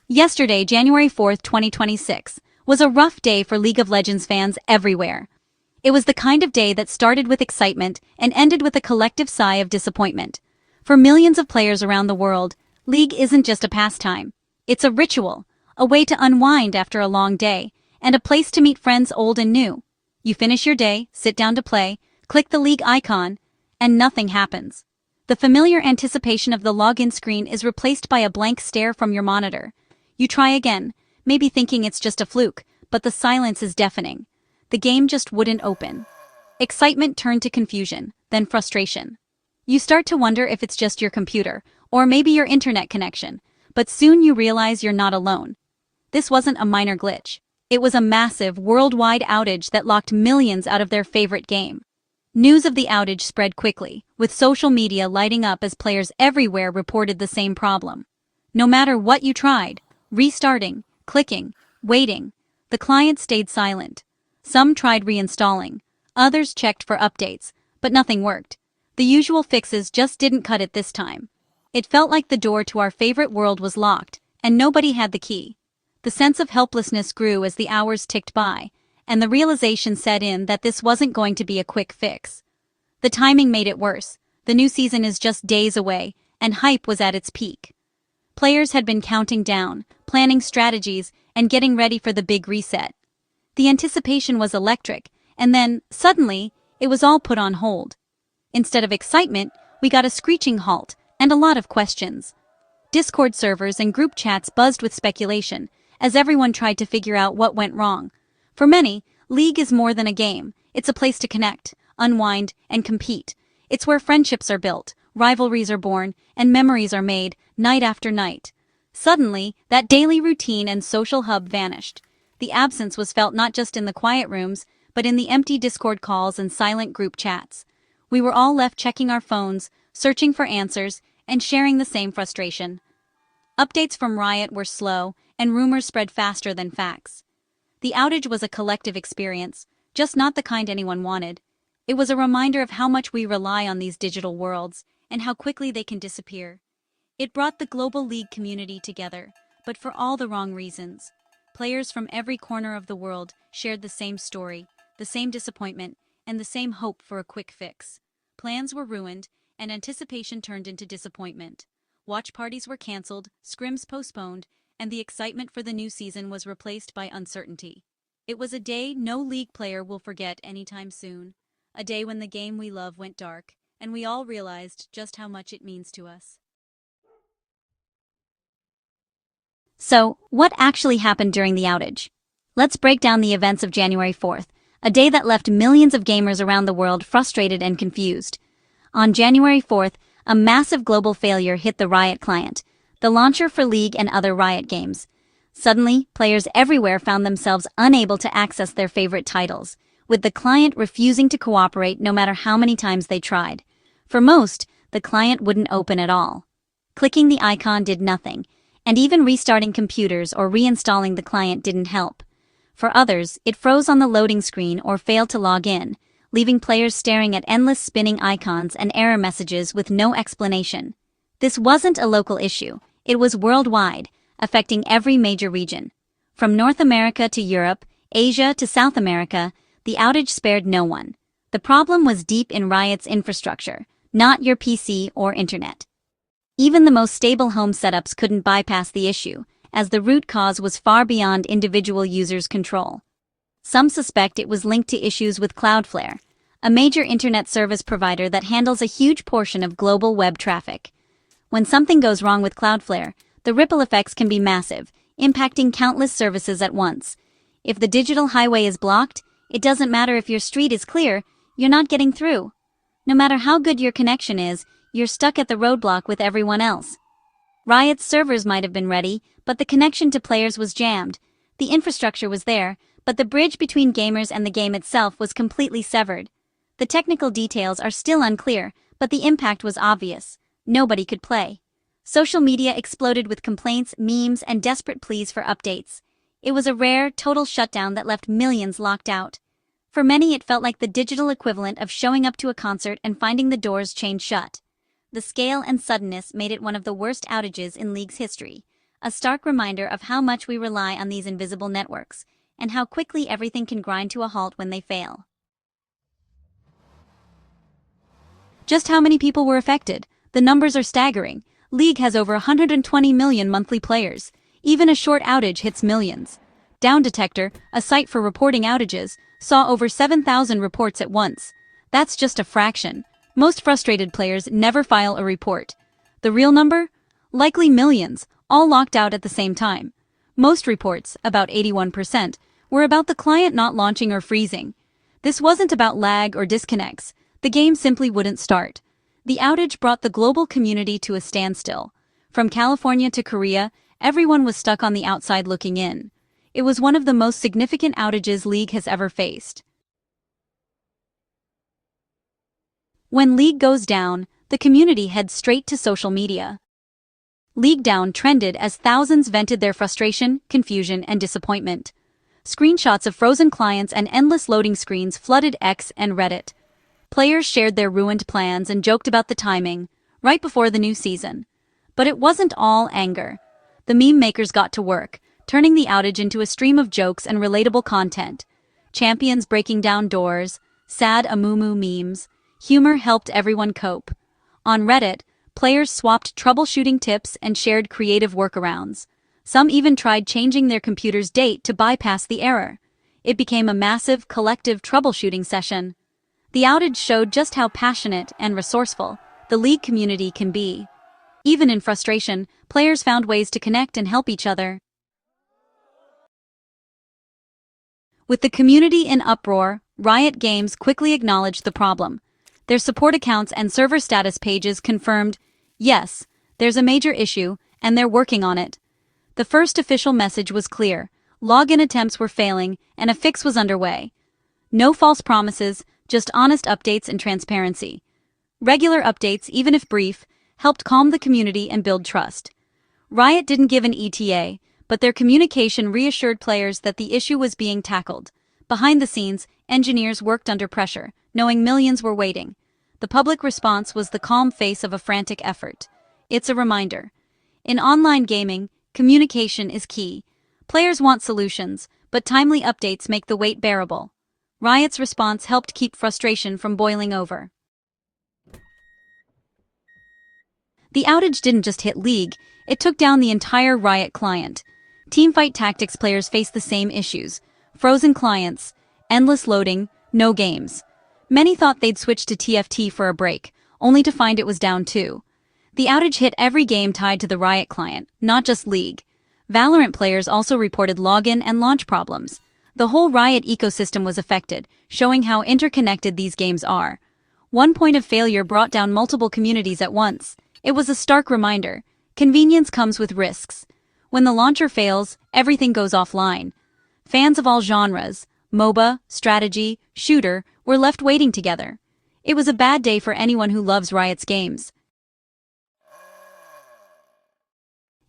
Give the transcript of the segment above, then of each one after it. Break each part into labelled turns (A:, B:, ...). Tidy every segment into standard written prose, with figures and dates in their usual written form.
A: Yesterday, January 4th, 2026, was a rough day for League of Legends fans everywhere. It was the kind of day that started with excitement and ended with a collective sigh of disappointment. For millions of players around the world, League isn't just a pastime. It's a ritual, a way to unwind after a long day, and a place to meet friends old and new. You finish your day, sit down to play, click the League icon, and nothing happens. The familiar anticipation of the login screen is replaced by a blank stare from your monitor. You try again, maybe thinking it's just a fluke, but the silence is deafening. The game just wouldn't open. Excitement turned to confusion, then frustration. You start to wonder if it's just your computer, or maybe your internet connection, but soon you realize you're not alone. This wasn't a minor glitch. It was a massive, worldwide outage that locked millions out of their favorite game. News of the outage spread quickly, with social media lighting up as players everywhere reported the same problem. No matter what you tried, restarting, clicking, waiting, the client stayed silent. Some tried reinstalling, others checked for updates, but nothing worked. The usual fixes just didn't cut it this time. It felt like the door to our favorite world was locked, and nobody had the key. The sense of helplessness grew as the hours ticked by, and the realization set in that this wasn't going to be a quick fix. The timing made it worse. The new season is just days away, and hype was at its peak. Players had been counting down, planning strategies, and getting ready for the big reset. The anticipation was electric, and then, suddenly, it was all put on hold. Instead of excitement, we got a screeching halt, and a lot of questions. Discord servers and group chats buzzed with speculation, as everyone tried to figure out what went wrong. For many, League is more than a game. It's a place to connect, unwind, and compete. It's where friendships are built, rivalries are born, and memories are made, night after night. Suddenly, that daily routine and social hub vanished. The absence was felt not just in the quiet rooms, but in the empty Discord calls and silent group chats. We were all left checking our phones, searching for answers, and sharing the same frustration. Updates from Riot were slow, and rumors spread faster than facts. The outage was a collective experience, just not the kind anyone wanted. It was a reminder of how much we rely on these digital worlds, and how quickly they can disappear. It brought the global League community together, but for all the wrong reasons. Players from every corner of the world shared the same story, the same disappointment, and the same hope for a quick fix. Plans were ruined, and anticipation turned into disappointment. Watch parties were canceled, scrims postponed, and the excitement for the new season was replaced by uncertainty. It was a day no League player will forget anytime soon. A day when the game we love went dark, and we all realized just how much it means to us. So, what actually happened during the outage? Let's break down the events of January 4th, a day that left millions of gamers around the world frustrated and confused. On January 4th, a massive global failure hit the Riot client, the launcher for League and other Riot games. Suddenly, players everywhere found themselves unable to access their favorite titles, with the client refusing to cooperate no matter how many times they tried. For most, the client wouldn't open at all. Clicking the icon did nothing, and even restarting computers or reinstalling the client didn't help. For others, it froze on the loading screen or failed to log in, leaving players staring at endless spinning icons and error messages with no explanation. This wasn't a local issue, it was worldwide, affecting every major region. From North America to Europe, Asia to South America, the outage spared no one. The problem was deep in Riot's infrastructure, not your PC or internet. Even the most stable home setups couldn't bypass the issue, as the root cause was far beyond individual users' control. Some suspect it was linked to issues with Cloudflare, a major internet service provider that handles a huge portion of global web traffic. When something goes wrong with Cloudflare, the ripple effects can be massive, impacting countless services at once. If the digital highway is blocked, it doesn't matter if your street is clear, you're not getting through. No matter how good your connection is, you're stuck at the roadblock with everyone else. Riot's servers might have been ready, but the connection to players was jammed. The infrastructure was there, but the bridge between gamers and the game itself was completely severed. The technical details are still unclear, but the impact was obvious. Nobody could play. Social media exploded with complaints, memes, and desperate pleas for updates. It was a rare, total shutdown that left millions locked out. For many, it felt like the digital equivalent of showing up to a concert and finding the doors chained shut. The scale and suddenness made it one of the worst outages in League's history, A stark reminder of how much we rely on these invisible networks, and how quickly everything can grind to a halt when they fail. Just how many people were affected? The numbers are staggering. League has over 120 million monthly players. Even a short outage hits millions. Downdetector, a site for reporting outages, saw over 7,000 reports at once. That's just a fraction. Most frustrated players never file a report. The real number? Likely millions, all locked out at the same time. Most reports, about 81%, were about the client not launching or freezing. This wasn't about lag or disconnects. The game simply wouldn't start. The outage brought the global community to a standstill. From California to Korea, everyone was stuck on the outside looking in. It was one of the most significant outages League has ever faced. When League goes down, the community heads straight to social media. League down trended as thousands vented their frustration, confusion, and disappointment. Screenshots of frozen clients and endless loading screens flooded X and Reddit. Players shared their ruined plans and joked about the timing, right before the new season. But it wasn't all anger. The meme makers got to work, turning the outage into a stream of jokes and relatable content. Champions breaking down doors, sad Amumu memes, humor helped everyone cope. On Reddit, players swapped troubleshooting tips and shared creative workarounds. Some even tried changing their computer's date to bypass the error. It became a massive, collective troubleshooting session. The outage showed just how passionate and resourceful the League community can be. Even in frustration, players found ways to connect and help each other. With the community in uproar, Riot Games quickly acknowledged the problem. Their support accounts and server status pages confirmed, yes, there's a major issue, and they're working on it. The first official message was clear. Login attempts were failing, and a fix was underway. No false promises, just honest updates and transparency. Regular updates, even if brief, helped calm the community and build trust. Riot didn't give an ETA, but their communication reassured players that the issue was being tackled. Behind the scenes, engineers worked under pressure, knowing millions were waiting. The public response was the calm face of a frantic effort. It's a reminder. In online gaming, communication is key. Players want solutions, but timely updates make the wait bearable. Riot's response helped keep frustration from boiling over. The outage didn't just hit League, it took down the entire Riot client. Teamfight Tactics players faced the same issues. Frozen clients, endless loading, no games. Many thought they'd switch to TFT for a break, only to find it was down too. The outage hit every game tied to the Riot client, not just League. Valorant players also reported login and launch problems. The whole Riot ecosystem was affected, showing how interconnected these games are. One point of failure brought down multiple communities at once. It was a stark reminder. Convenience comes with risks. When the launcher fails, everything goes offline. Fans of all genres, MOBA, strategy, shooter, were left waiting together. It was a bad day for anyone who loves Riot's games.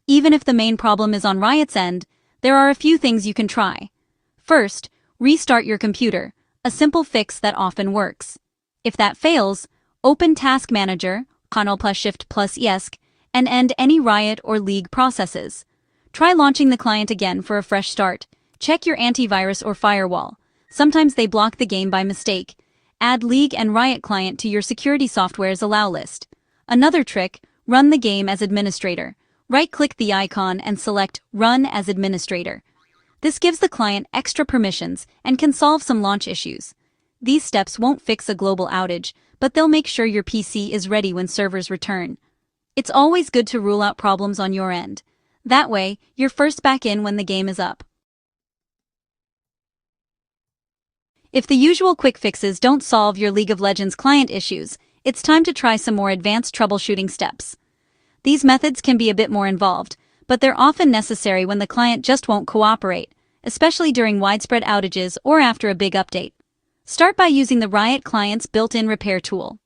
A: Even if the main problem is on Riot's end, there are a few things you can try. First, restart your computer, a simple fix that often works. If that fails, open Task Manager, Ctrl+Shift+ESC, and end any Riot or League processes. Try launching the client again for a fresh start. Check your antivirus or firewall. Sometimes they block the game by mistake. Add League and Riot client to your security software's allow list. Another trick, run the game as administrator. Right-click the icon and select Run as Administrator. This gives the client extra permissions and can solve some launch issues. These steps won't fix a global outage, but they'll make sure your PC is ready when servers return. It's always good to rule out problems on your end. That way, you're first back in when the game is up. If the usual quick fixes don't solve your League of Legends client issues, it's time to try some more advanced troubleshooting steps. These methods can be a bit more involved, but they're often necessary when the client just won't cooperate, especially during widespread outages or after a big update. Start by using the Riot client's built-in repair tool.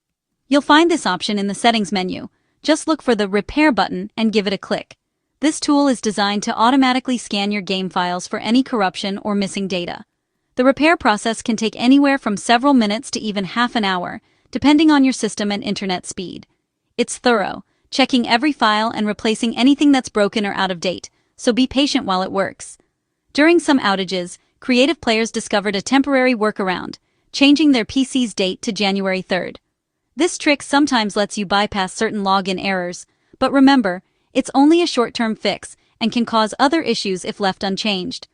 A: You'll find this option in the settings menu. Just look for the Repair button and give it a click. This tool is designed to automatically scan your game files for any corruption or missing data. The repair process can take anywhere from several minutes to even half an hour, depending on your system and internet speed. It's thorough, checking every file and replacing anything that's broken or out of date, so be patient while it works. During some outages, creative players discovered a temporary workaround, changing their PC's date to January 3rd. This trick sometimes lets you bypass certain login errors, but remember, it's only a short-term fix and can cause other issues if left unchanged.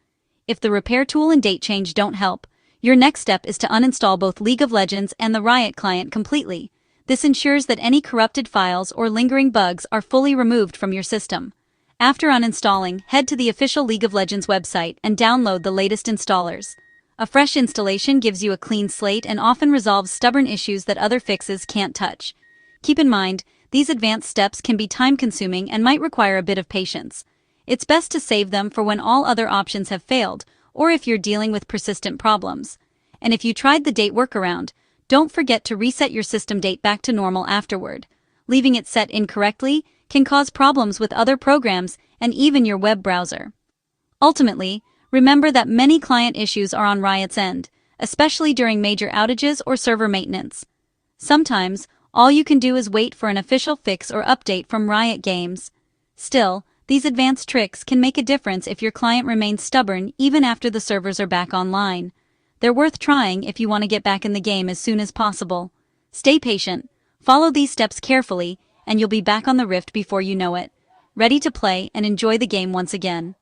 A: If the repair tool and date change don't help, your next step is to uninstall both League of Legends and the Riot client completely. This ensures that any corrupted files or lingering bugs are fully removed from your system. After uninstalling, head to the official League of Legends website and download the latest installers. A fresh installation gives you a clean slate and often resolves stubborn issues that other fixes can't touch. Keep in mind, these advanced steps can be time-consuming and might require a bit of patience. It's best to save them for when all other options have failed, or if you're dealing with persistent problems. And if you tried the date workaround, don't forget to reset your system date back to normal afterward. Leaving it set incorrectly can cause problems with other programs and even your web browser. Ultimately, remember that many client issues are on Riot's end, especially during major outages or server maintenance. Sometimes, all you can do is wait for an official fix or update from Riot Games. Still, these advanced tricks can make a difference if your client remains stubborn even after the servers are back online. They're worth trying if you want to get back in the game as soon as possible. Stay patient, follow these steps carefully, and you'll be back on the Rift before you know it, ready to play and enjoy the game once again.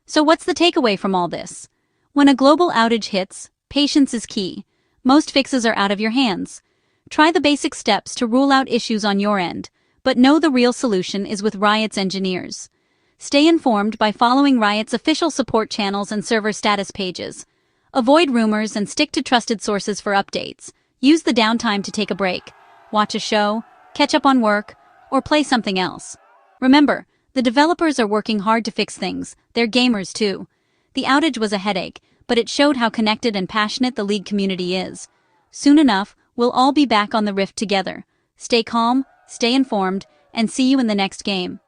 A: So what's the takeaway from all this? When a global outage hits, patience is key. Most fixes are out of your hands. Try the basic steps to rule out issues on your end, but know the real solution is with Riot's engineers. Stay informed by following Riot's official support channels and server status pages. Avoid rumors and stick to trusted sources for updates. Use the downtime to take a break, watch a show, catch up on work, or play something else. Remember, the developers are working hard to fix things, they're gamers too. The outage was a headache, but it showed how connected and passionate the League community is. Soon enough, we'll all be back on the Rift together. Stay calm, stay informed, and see you in the next game.